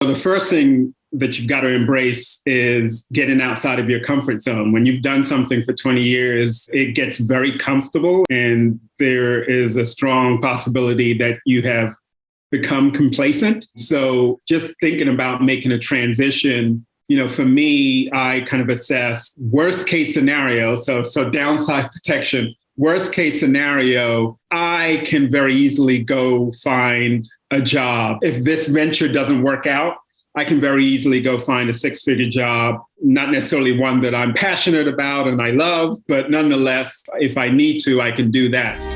The first thing that you've got to embrace is getting outside of your comfort zone. When you've done something for 20 years, it gets very comfortable, and there is a strong possibility that you have become complacent. So just thinking about making a transition, for me, I kind of assess worst case scenario. So downside protection, worst case scenario, I can very easily go find a job. If this venture doesn't work out, I can very easily go find a six-figure job, not necessarily one that I'm passionate about and I love, but nonetheless, if I need to, I can do that.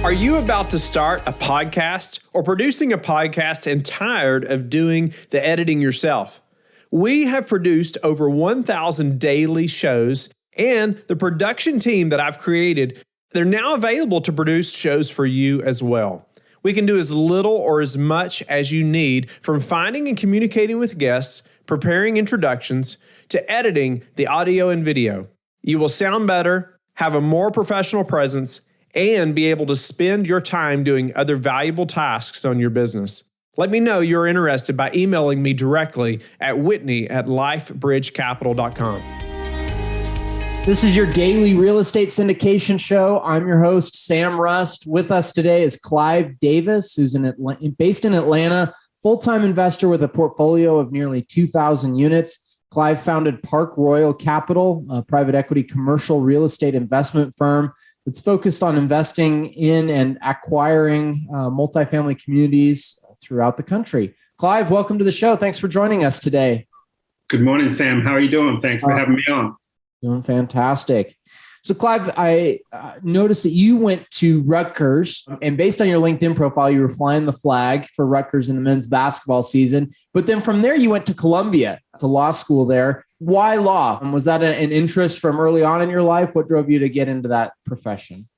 Are you about to start a podcast or producing a podcast and tired of doing the editing yourself? We have produced over 1,000 daily shows, and the production team that I've created, they're now available to produce shows for you as well. We can do as little or as much as you need, from finding and communicating with guests, preparing introductions, to editing the audio and video. You will sound better, have a more professional presence, and be able to spend your time doing other valuable tasks on your business. Let me know you're interested by emailing me directly at whitney@lifebridgecapital.com. This is your daily real estate syndication show. I'm your host, Sam Rust. With us today is Clive Davis, who's based in Atlanta, full-time investor with a portfolio of nearly 2,000 units. Clive founded Park Royal Capital, a private equity commercial real estate investment firm that's focused on investing in and acquiring multifamily communities throughout the country. Clive, welcome to the show. Thanks for joining us today. Good morning, Sam. How are you doing? Thanks for having me on. Doing fantastic. So Clive, I noticed that you went to Rutgers, and based on your LinkedIn profile, you were flying the flag for Rutgers in the men's basketball season. But then from there, you went to Columbia, to law school there. Why law? Was that an interest from early on in your life? What drove you to get into that profession?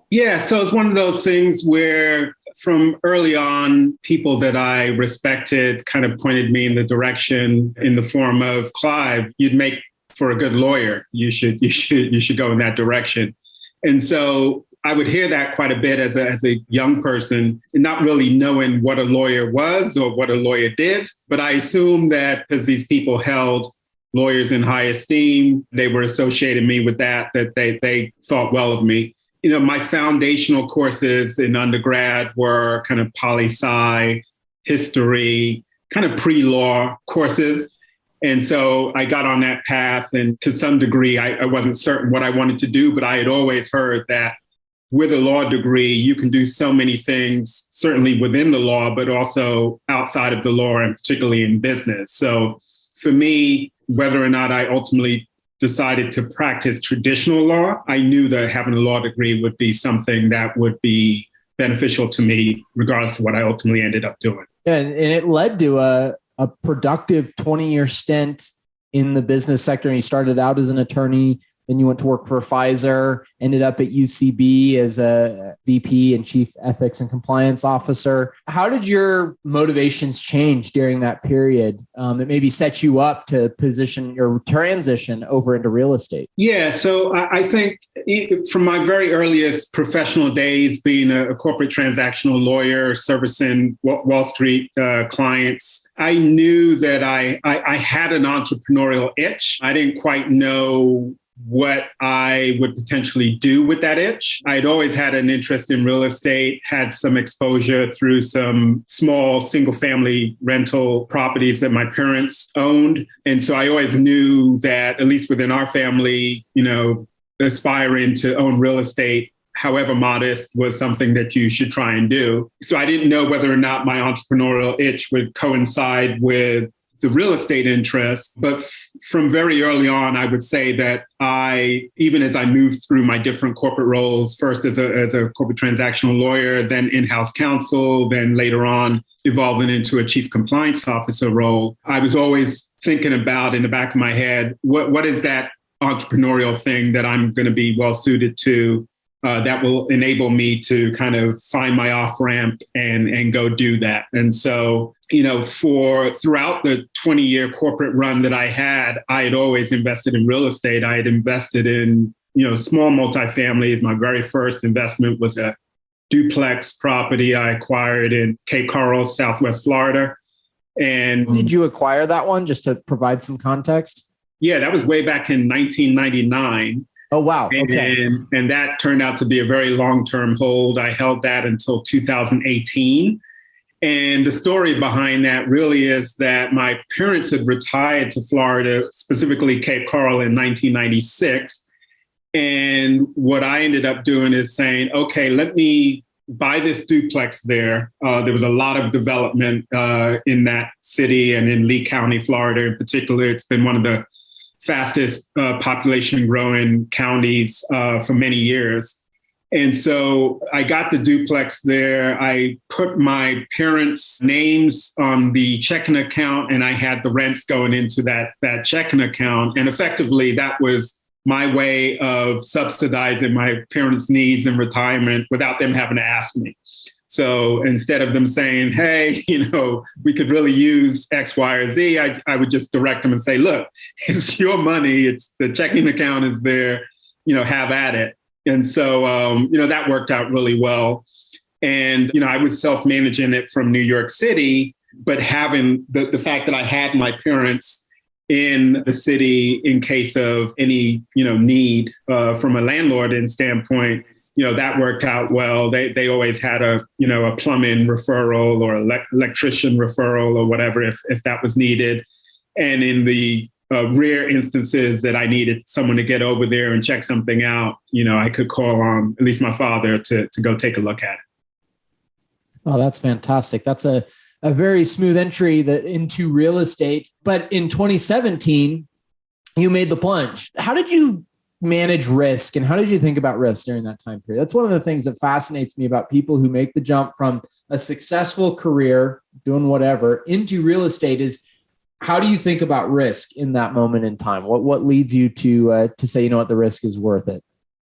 Yeah, so it's one of those things where from early on, people that I respected kind of pointed me in the direction in the form of, Clive, you'd make for a good lawyer. You should go in that direction. And so I would hear that quite a bit as a young person, not really knowing what a lawyer was or what a lawyer did. But I assumed that because these people held lawyers in high esteem, they were associating me with that they thought well of me. My foundational courses in undergrad were kind of poli-sci, history, kind of pre-law courses. And so I got on that path, and to some degree, I wasn't certain what I wanted to do, but I had always heard that with a law degree, you can do so many things, certainly within the law, but also outside of the law, and particularly in business. So for me, whether or not I ultimately decided to practice traditional law, I knew that having a law degree would be something that would be beneficial to me, regardless of what I ultimately ended up doing. Yeah, and it led to a productive 20-year stint in the business sector. And you started out as an attorney, then you went to work for Pfizer, ended up at UCB as a VP and Chief Ethics and Compliance Officer. How did your motivations change during that period that maybe set you up to position your transition over into real estate? Yeah, so I think from my very earliest professional days, being a corporate transactional lawyer, servicing Wall Street clients, I knew that I had an entrepreneurial itch. I didn't quite know what I would potentially do with that itch. I'd always had an interest in real estate, had some exposure through some small single-family rental properties that my parents owned. And so I always knew that, at least within our family, aspiring to own real estate, however modest, was something that you should try and do. So I didn't know whether or not my entrepreneurial itch would coincide with the real estate interest. But from very early on, I would say that even as I moved through my different corporate roles, first as a corporate transactional lawyer, then in-house counsel, then later on evolving into a chief compliance officer role, I was always thinking about in the back of my head, what is that entrepreneurial thing that I'm going to be well suited to that will enable me to kind of find my off-ramp and go do that. And so, throughout the 20-year corporate run that I had always invested in real estate. I had invested in, small multifamilies. My very first investment was a duplex property I acquired in Cape Coral, Southwest Florida. And did you acquire that one, just to provide some context? Yeah, that was way back in 1999. Oh, wow. Okay. And that turned out to be a very long-term hold. I held that until 2018. And the story behind that really is that my parents had retired to Florida, specifically Cape Coral, in 1996. And what I ended up doing is saying, okay, let me buy this duplex there. There was a lot of development in that city and in Lee County, Florida in particular. It's been one of the fastest population growing counties for many years. And so I got the duplex there. I put my parents' names on the checking account, and I had the rents going into that checking account. And effectively, that was my way of subsidizing my parents' needs in retirement without them having to ask me. So instead of them saying, hey, we could really use X, Y, or Z, I would just direct them and say, look, it's your money. It's the checking account is there, have at it. And so, that worked out really well. And, I was self-managing it from New York City, but having the fact that I had my parents in the city in case of any, need from a landlord standpoint, that worked out well. They always had a plumbing referral or electrician referral or whatever if that was needed. And in the rare instances that I needed someone to get over there and check something out, I could call on at least my father to go take a look at it. Oh, that's fantastic. That's a very smooth entry into real estate. But in 2017, you made the plunge. How did you manage risk, and how did you think about risk during that time period? That's one of the things that fascinates me about people who make the jump from a successful career doing whatever into real estate is, how do you think about risk in that moment in time? What leads you to say, the risk is worth it?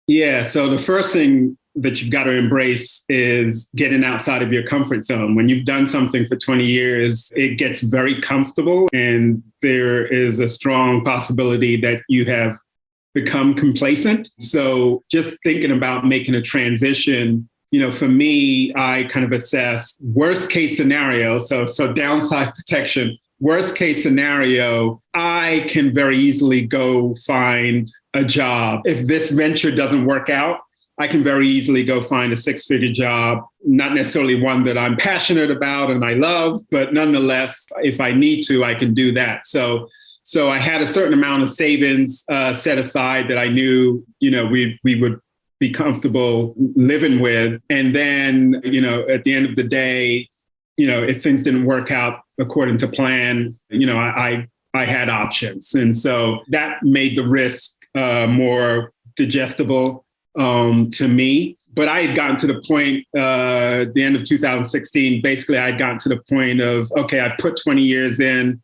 Yeah. So the first thing that you've got to embrace is getting outside of your comfort zone. When you've done something for 20 years, it gets very comfortable, and there is a strong possibility that you have become complacent. So just thinking about making a transition, for me, I kind of assess worst case scenario. So downside protection, worst case scenario, I can very easily go find a job. If this venture doesn't work out, I can very easily go find a six-figure job, not necessarily one that I'm passionate about and I love, but nonetheless, if I need to, I can do that. So I had a certain amount of savings set aside that I knew, we would be comfortable living with. And then, at the end of the day, if things didn't work out according to plan, I had options. And so that made the risk more digestible to me. But I had gotten to the point, the end of 2016, basically I had gotten to the point of, okay, I've put 20 years in.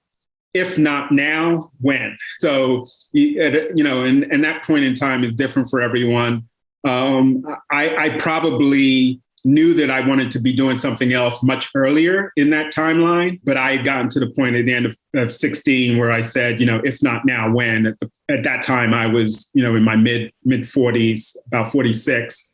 If not now, when? So, and that point in time is different for everyone. I probably knew that I wanted to be doing something else much earlier in that timeline, but I had gotten to the point at the end of 16 where I said, if not now, when? At that time, I was, in my mid 40s, about 46.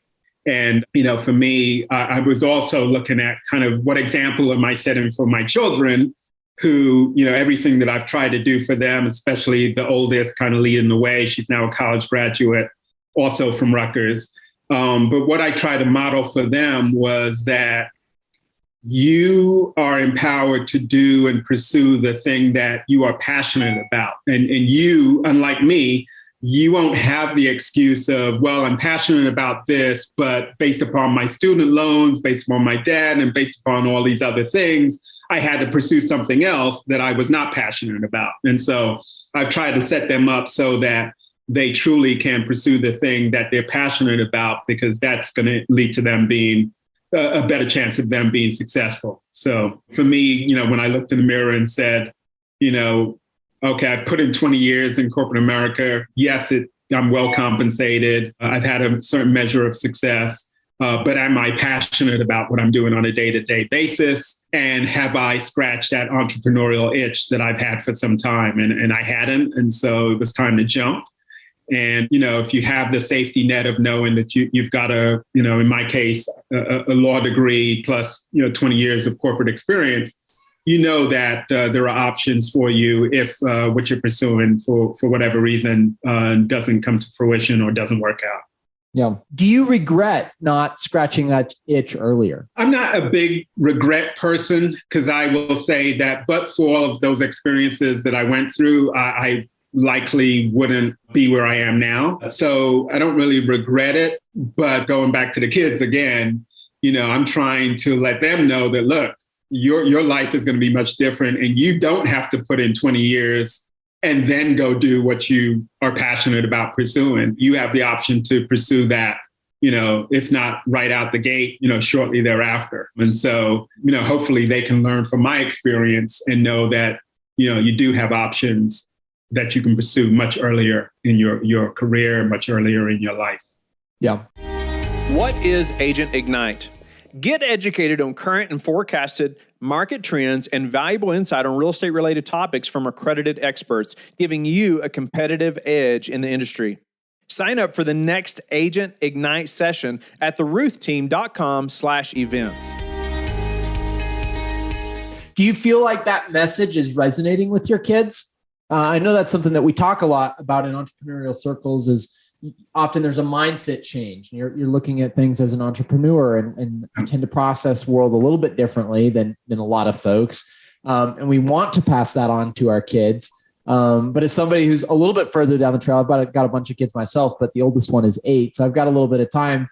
And, for me, I was also looking at kind of what example am I setting for my children, who, everything that I've tried to do for them, especially the oldest, kind of leading the way. She's now a college graduate, also from Rutgers. But what I tried to model for them was that you are empowered to do and pursue the thing that you are passionate about. And you, unlike me, you won't have the excuse of, well, I'm passionate about this, but based upon my student loans, based upon my debt, and based upon all these other things, I had to pursue something else that I was not passionate about. And so I've tried to set them up so that they truly can pursue the thing that they're passionate about, because that's going to lead to them being a better chance of them being successful. So for me, when I looked in the mirror and said, okay, I've put in 20 years in corporate America. Yes, I'm well compensated. I've had a certain measure of success. But am I passionate about what I'm doing on a day-to-day basis? And have I scratched that entrepreneurial itch that I've had for some time? And I hadn't. And so it was time to jump. And, if you have the safety net of knowing that you've got in my case, a law degree plus, 20 years of corporate experience, you know that there are options for you if what you're pursuing for whatever reason doesn't come to fruition or doesn't work out. Yeah. Do you regret not scratching that itch earlier? I'm not a big regret person, because I will say that, but for all of those experiences that I went through, I likely wouldn't be where I am now. So I don't really regret it. But going back to the kids again, I'm trying to let them know that, look, your life is going to be much different, and you don't have to put in 20 years and then go do what you are passionate about pursuing. You have the option to pursue that, if not right out the gate, shortly thereafter. And so, hopefully they can learn from my experience and know that, you do have options that you can pursue much earlier in your career, much earlier in your life. Yeah. What is Agent Ignite? Get educated on current and forecasted market trends and valuable insight on real estate related topics from accredited experts, giving you a competitive edge in the industry. Sign up for the next Agent Ignite session at theruthteam.com/events. Do you feel like that message is resonating with your kids? I know that's something that we talk a lot about in entrepreneurial circles, is often there's a mindset change. You're looking at things as an entrepreneur, and you tend to process world a little bit differently than a lot of folks. And we want to pass that on to our kids. But as somebody who's a little bit further down the trail, I've got a bunch of kids myself, but the oldest one is 8. So I've got a little bit of time.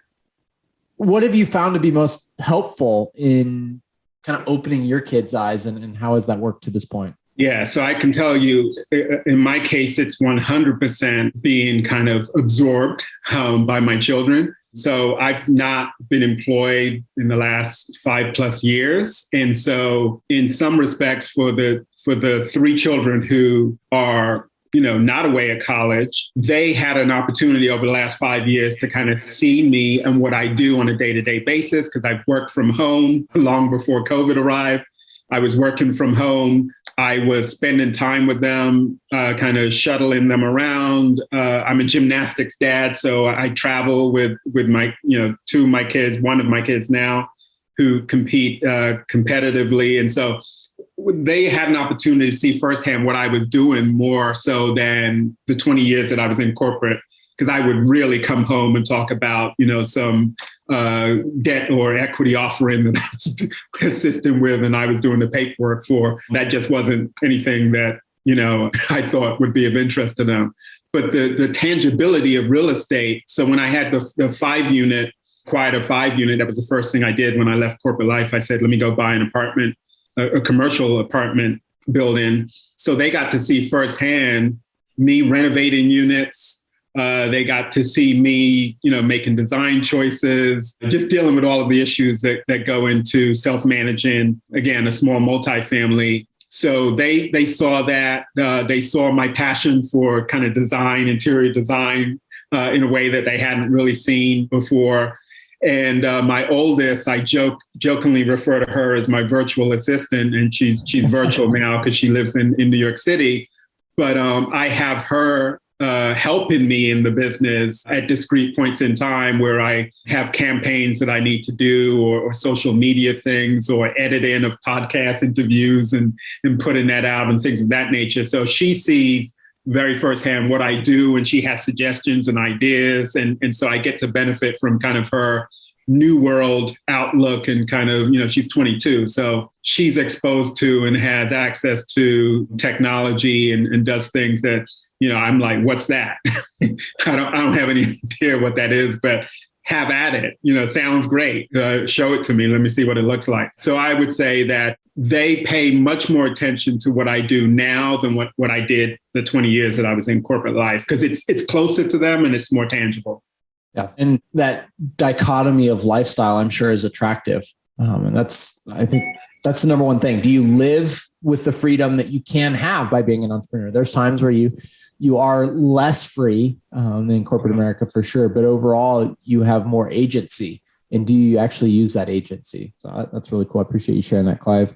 What have you found to be most helpful in kind of opening your kids' eyes, and how has that worked to this point? Yeah, so I can tell you, in my case, it's 100% being kind of absorbed by my children. So I've not been employed in the last 5+ years. And so in some respects, for the 3 children who are, not away at college, they had an opportunity over the last 5 years to kind of see me and what I do on a day-to-day basis, because I've worked from home long before COVID arrived. I was working from home. I was spending time with them, kind of shuttling them around. I'm a gymnastics dad, so I travel with my, 2 of my kids, one of my kids now, who compete competitively. And so they had an opportunity to see firsthand what I was doing, more so than the 20 years that I was in corporate, because I would really come home and talk about, some debt or equity offering that I was assisting with, and I was doing the paperwork for. That just wasn't anything that, I thought would be of interest to them. But the tangibility of real estate. So when I had the 5-unit, acquired a 5-unit, that was the first thing I did when I left corporate life. I said, let me go buy an apartment, a commercial apartment building. So they got to see firsthand me renovating units. They got to see me, making design choices, just dealing with all of the issues that go into self-managing, again, a small multifamily. So they saw that. They saw my passion for kind of design, interior design, in a way that they hadn't really seen before. And my oldest, I jokingly refer to her as my virtual assistant, and she's virtual now because she lives in New York City. But I have her helping me in the business at discrete points in time where I have campaigns that I need to do, or social media things, or editing of podcast interviews and putting that out and things of that nature. So she sees very firsthand what I do, and she has suggestions and ideas. And so I get to benefit from kind of her new world outlook, and kind of, she's 22. So she's exposed to and has access to technology and does things that, I'm like, what's that? I don't have any idea what that is, but have at it. Sounds great. Show it to me. Let me see what it looks like. So I would say that they pay much more attention to what I do now than what I did the 20 years that I was in corporate life, because it's closer to them and it's more tangible. Yeah. And that dichotomy of lifestyle, I'm sure, is attractive. And I think that's the number one thing. Do you live with the freedom that you can have by being an entrepreneur? There's times where you are less free than corporate America, for sure. But overall, you have more agency. And do you actually use that agency? So that's really cool. I appreciate you sharing that, Clive.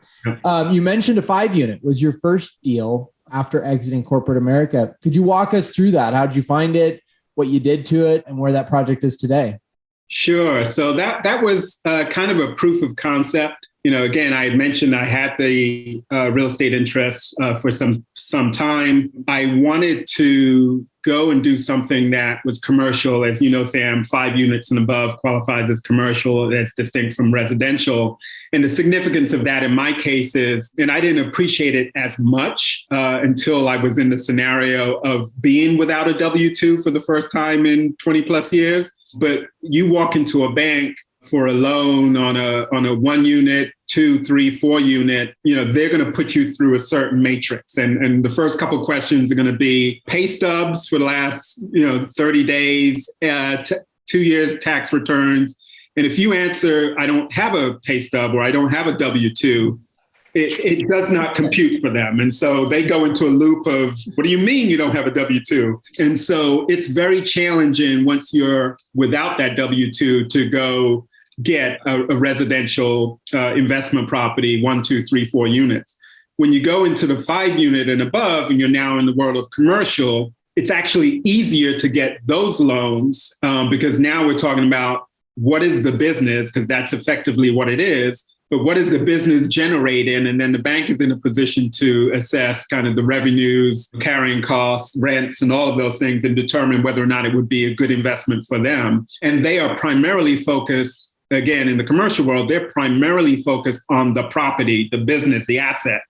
You mentioned a 5-unit was your first deal after exiting corporate America. Could you walk us through that? How did you find it, what you did to it, and where that project is today? Sure. So that was kind of a proof of concept. Again, I had mentioned I had the real estate interest for some time. I wanted to go and do something that was commercial. As you know, Sam, 5 units and above qualifies as commercial. That's distinct from residential. And the significance of that in my case is, and I didn't appreciate it as much until I was in the scenario of being without a W-2 for the first time in 20 plus years. But you walk into a bank for a loan on a 1 unit, 2, 3, 4 unit, they're going to put you through a certain matrix. And the first couple of questions are going to be pay stubs for the last, 30 days, 2 years tax returns. And if you answer, I don't have a pay stub or I don't have a W-2, it does not compute for them. And so they go into a loop of, what do you mean you don't have a W-2? And so it's very challenging once you're without that W-2 to go get a residential investment property, 1, 2, 3, 4 units. When you go into the 5 unit and above, and you're now in the world of commercial, it's actually easier to get those loans because now we're talking about what is the business, because that's effectively what it is. But what is the business generating? And then the bank is in a position to assess kind of the revenues, carrying costs, rents, and all of those things and determine whether or not it would be a good investment for them. And they are primarily focused, again, in the commercial world, they're primarily focused on the property, the business, the asset,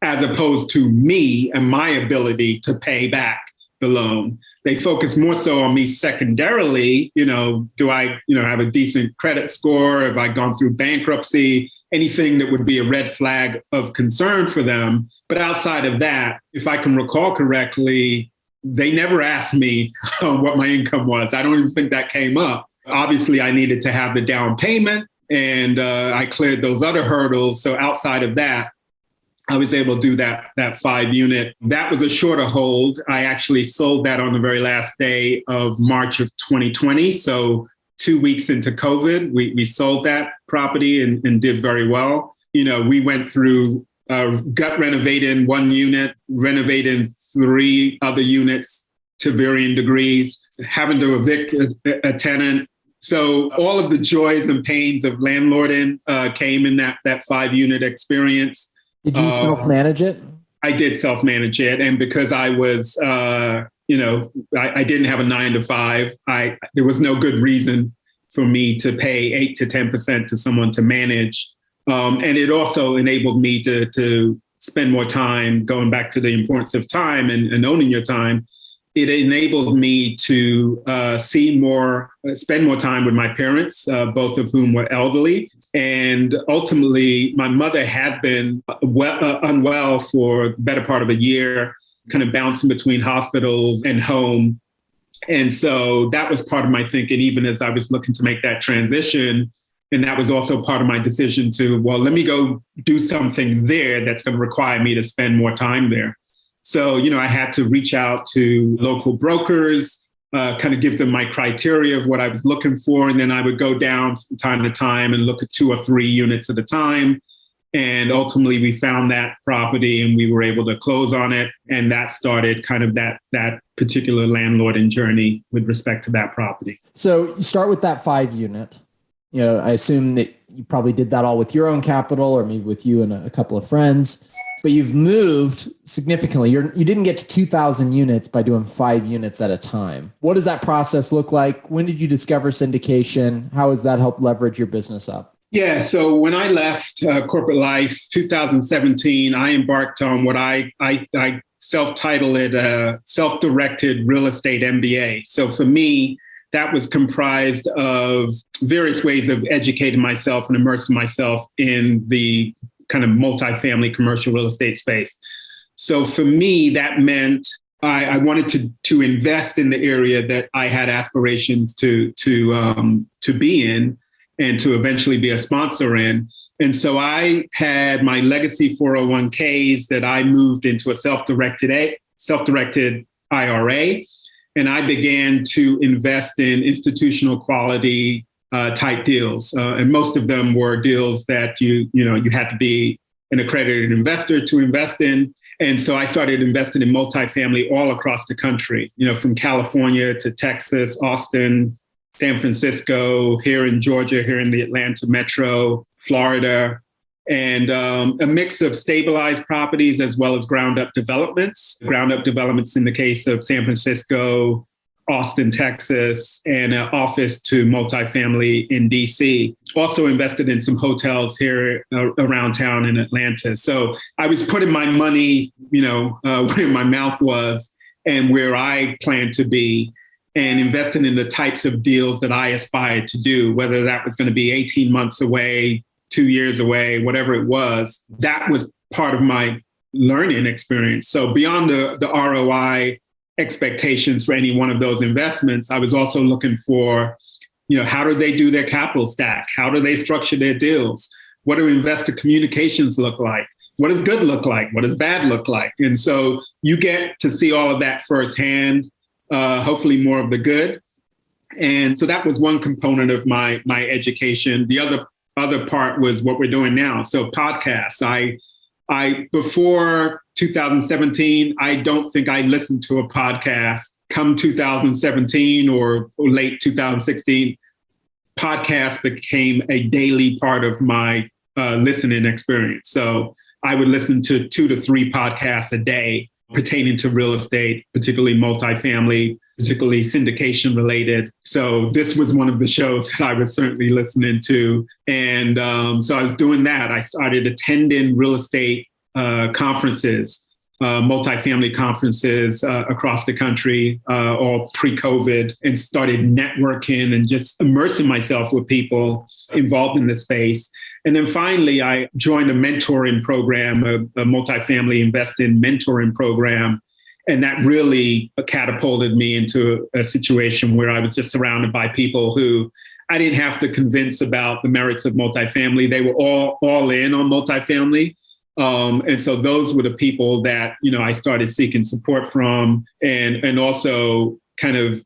as opposed to me and my ability to pay back the loan. They focus more so on me secondarily. Do I, have a decent credit score? Have I gone through bankruptcy? Anything that would be a red flag of concern for them. But outside of that, if I can recall correctly, they never asked me what my income was. I don't even think that came up. Obviously, I needed to have the down payment and I cleared those other hurdles. So outside of that, I was able to do that 5 unit. That was a shorter hold. I actually sold that on the very last day of March of 2020. So 2 weeks into COVID, we sold that property and did very well. We went through gut renovating 1 unit, renovating 3 other units to varying degrees, having to evict a tenant. So all of the joys and pains of landlording came in that 5 unit experience. Did you self-manage it? I did self-manage it. And because I was, I didn't have a 9 to 5, there was no good reason for me to pay 8 to 10% to someone to manage. And it also enabled me to spend more time, going back to the importance of time and owning your time. It enabled me to spend more time with my parents, both of whom were elderly. And ultimately, my mother had been unwell for the better part of a year, kind of bouncing between hospitals and home. And so that was part of my thinking, even as I was looking to make that transition. And that was also part of my decision to, let me go do something there that's going to require me to spend more time there. So, I had to reach out to local brokers, kind of give them my criteria of what I was looking for. And then I would go down from time to time and look at 2 or 3 units at a time. And ultimately, we found that property and we were able to close on it. And that started kind of that particular landlording journey with respect to that property. So you start with that 5 unit. I assume that you probably did that all with your own capital or maybe with you and a couple of friends. But you've moved significantly. You didn't get to 2,000 units by doing 5 units at a time. What does that process look like? When did you discover syndication? How has that helped leverage your business up? Yeah, so when I left corporate life, 2017, I embarked on what I self-titled it a self-directed real estate MBA. So for me, that was comprised of various ways of educating myself and immersing myself in the kind of multifamily commercial real estate space. So for me, that meant I wanted to invest in the area that I had aspirations to be in and to eventually be a sponsor in. And so I had my legacy 401ks that I moved into a self-directed IRA. And I began to invest in institutional quality type deals. And most of them were deals that you had to be an accredited investor to invest in. And so I started investing in multifamily all across the country, from California to Texas, Austin, San Francisco, here in Georgia, here in the Atlanta metro, Florida, and a mix of stabilized properties as well as ground up developments. Ground up developments in the case of San Francisco, Austin, Texas, and an office to multifamily in DC. Also invested in some hotels here around town in Atlanta. So I was putting my money, where my mouth was and where I planned to be, and investing in the types of deals that I aspired to do, whether that was going to be 18 months away, 2 years away, whatever it was. That was part of my learning experience. So beyond the ROI expectations for any one of those investments, I was also looking for, how do they do their capital stack? How do they structure their deals? What do investor communications look like? What does good look like? What does bad look like? And so you get to see all of that firsthand, hopefully more of the good. And so that was one component of my education. The other part was what we're doing now. So podcasts. I before 2017, I don't think I listened to a podcast. Come 2017 or late 2016, podcast became a daily part of my listening experience. So I would listen to 2 to 3 podcasts a day pertaining to real estate, particularly multifamily, particularly syndication related. So this was one of the shows that I was certainly listening to. And so I was doing that. I started attending real estate conferences, multifamily conferences across the country, all pre-COVID, and started networking and just immersing myself with people involved in the space. And then finally, I joined a mentoring program, a multifamily investing mentoring program. And that really catapulted me into a situation where I was just surrounded by people who I didn't have to convince about the merits of multifamily. They were all in on multifamily. And so those were the people that, I started seeking support from, and also kind of,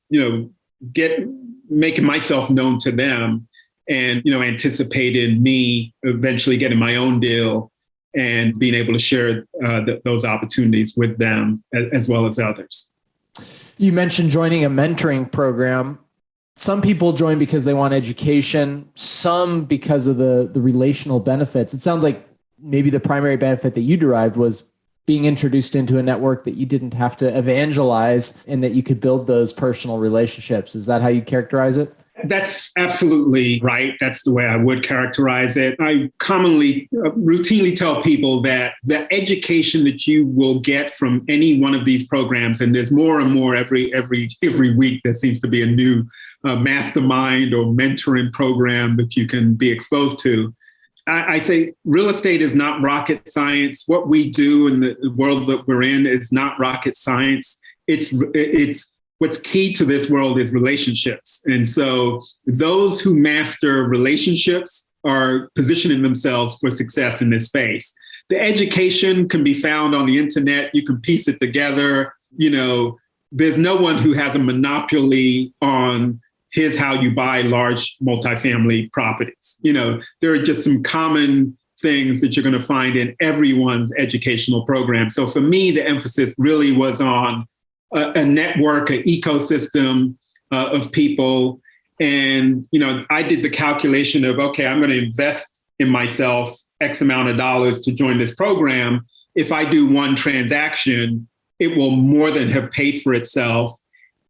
making myself known to them, and, anticipated me eventually getting my own deal and being able to share those opportunities with them as well as others. You mentioned joining a mentoring program. Some people join because they want education, some because of the relational benefits. It sounds like maybe the primary benefit that you derived was being introduced into a network that you didn't have to evangelize and that you could build those personal relationships. Is that how you characterize it? That's absolutely right. That's the way I would characterize it. I routinely tell people that the education that you will get from any one of these programs, and there's more and more every week, there seems to be a new mastermind or mentoring program that you can be exposed to. I say real estate is not rocket science. What we do in the world that we're in is not rocket science. It's what's key to this world is relationships. And so those who master relationships are positioning themselves for success in this space. The education can be found on the internet. You can piece it together. There's no one who has a monopoly on here's how you buy large multifamily properties. There are just some common things that you're going to find in everyone's educational program. So for me, the emphasis really was on a network, an ecosystem of people. And, I did the calculation of, okay, I'm going to invest in myself X amount of dollars to join this program. If I do one transaction, it will more than have paid for itself.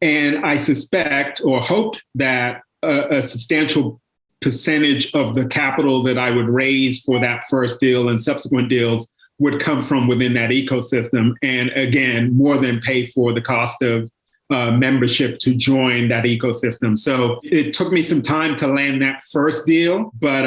And I suspect or hoped that a substantial percentage of the capital that I would raise for that first deal and subsequent deals would come from within that ecosystem. And again, more than pay for the cost of membership to join that ecosystem. So it took me some time to land that first deal. But,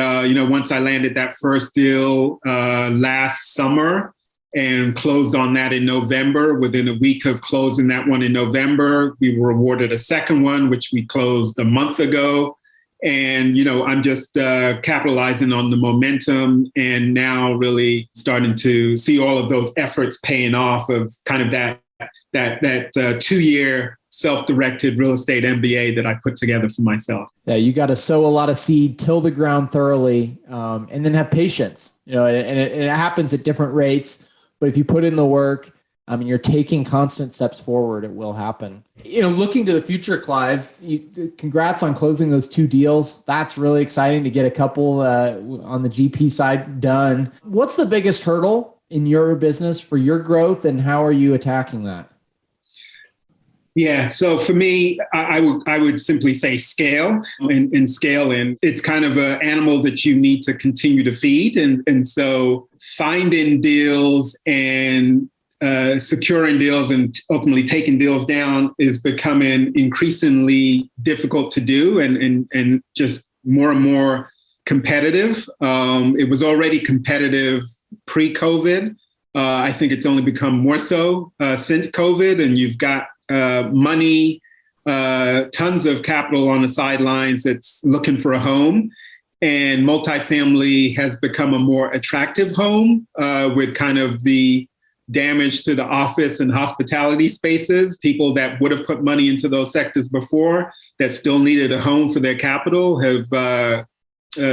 once I landed that first deal last summer and closed on that in November, within a week of closing that one in November, we were awarded a second one, which we closed a month ago. And, I'm just capitalizing on the momentum and now really starting to see all of those efforts paying off of kind of that 2-year self-directed real estate MBA that I put together for myself. Yeah, you got to sow a lot of seed, till the ground thoroughly, and then have patience. And it happens at different rates. But if you put in the work, I mean, you're taking constant steps forward. It will happen. Looking to the future, Clive, congrats on closing those 2 deals. That's really exciting to get a couple on the GP side done. What's the biggest hurdle in your business for your growth, and how are you attacking that? Yeah. So for me, I would simply say scale and scale in. It's kind of an animal that you need to continue to feed. And so finding deals and securing deals and ultimately taking deals down is becoming increasingly difficult to do and just more and more competitive. It was already competitive pre-COVID. I think it's only become more so since COVID, and you've got money, tons of capital on the sidelines that's looking for a home. And multifamily has become a more attractive home with kind of the damage to the office and hospitality spaces. People that would have put money into those sectors before that still needed a home for their capital have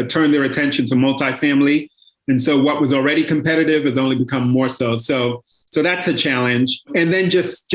turned their attention to multifamily. And so what was already competitive has only become more so. So that's a challenge. And then just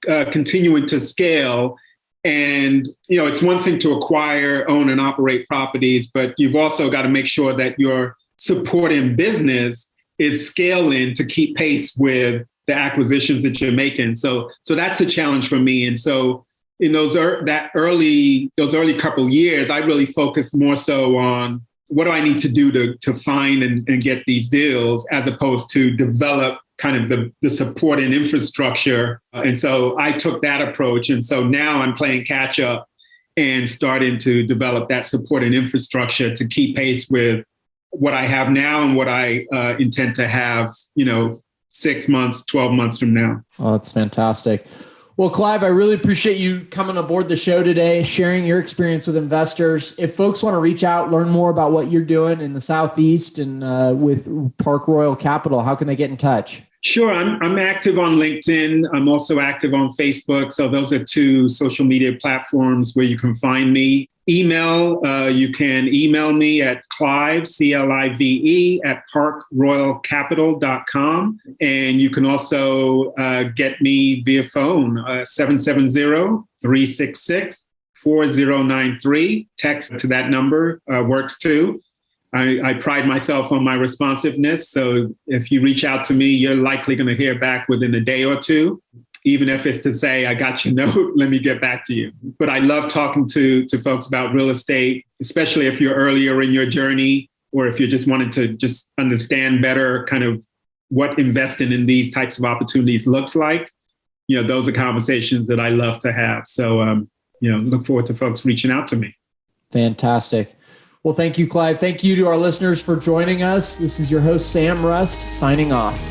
continuing to scale. And, it's one thing to acquire, own, and operate properties, but you've also got to make sure that your supporting business is scaling to keep pace with the acquisitions that you're making. So that's a challenge for me. And so in those early couple of years, I really focused more so on what do I need to do to find and get these deals, as opposed to develop kind of the support and infrastructure. And so I took that approach. And so now I'm playing catch up and starting to develop that support and infrastructure to keep pace with what I have now and what I intend to have, 6 months, 12 months from now. Oh, that's fantastic. Well, Clive, I really appreciate you coming aboard the show today, sharing your experience with investors. If folks want to reach out, learn more about what you're doing in the Southeast and with Park Royal Capital, how can they get in touch? Sure. I'm active on LinkedIn. I'm also active on Facebook. So those are 2 social media platforms where you can find me. Email, you can email me at Clive, CLIVE, at parkroyalcapital.com. And you can also get me via phone, 770-366-4093. Text to that number works too. I pride myself on my responsiveness. So if you reach out to me, you're likely going to hear back within a day or 2. Even if it's to say, I got your note, let me get back to you. But I love talking to folks about real estate, especially if you're earlier in your journey, or if you're just wanting to just understand better kind of what investing in these types of opportunities looks like. Those are conversations that I love to have. So, look forward to folks reaching out to me. Fantastic. Well, thank you, Clive. Thank you to our listeners for joining us. This is your host, Sam Rust, signing off.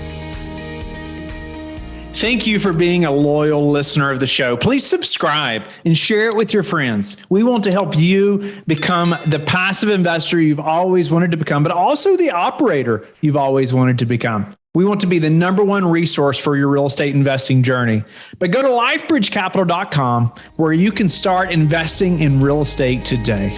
Thank you for being a loyal listener of the show. Please subscribe and share it with your friends. We want to help you become the passive investor you've always wanted to become, but also the operator you've always wanted to become. We want to be the #1 resource for your real estate investing journey. But go to lifebridgecapital.com where you can start investing in real estate today.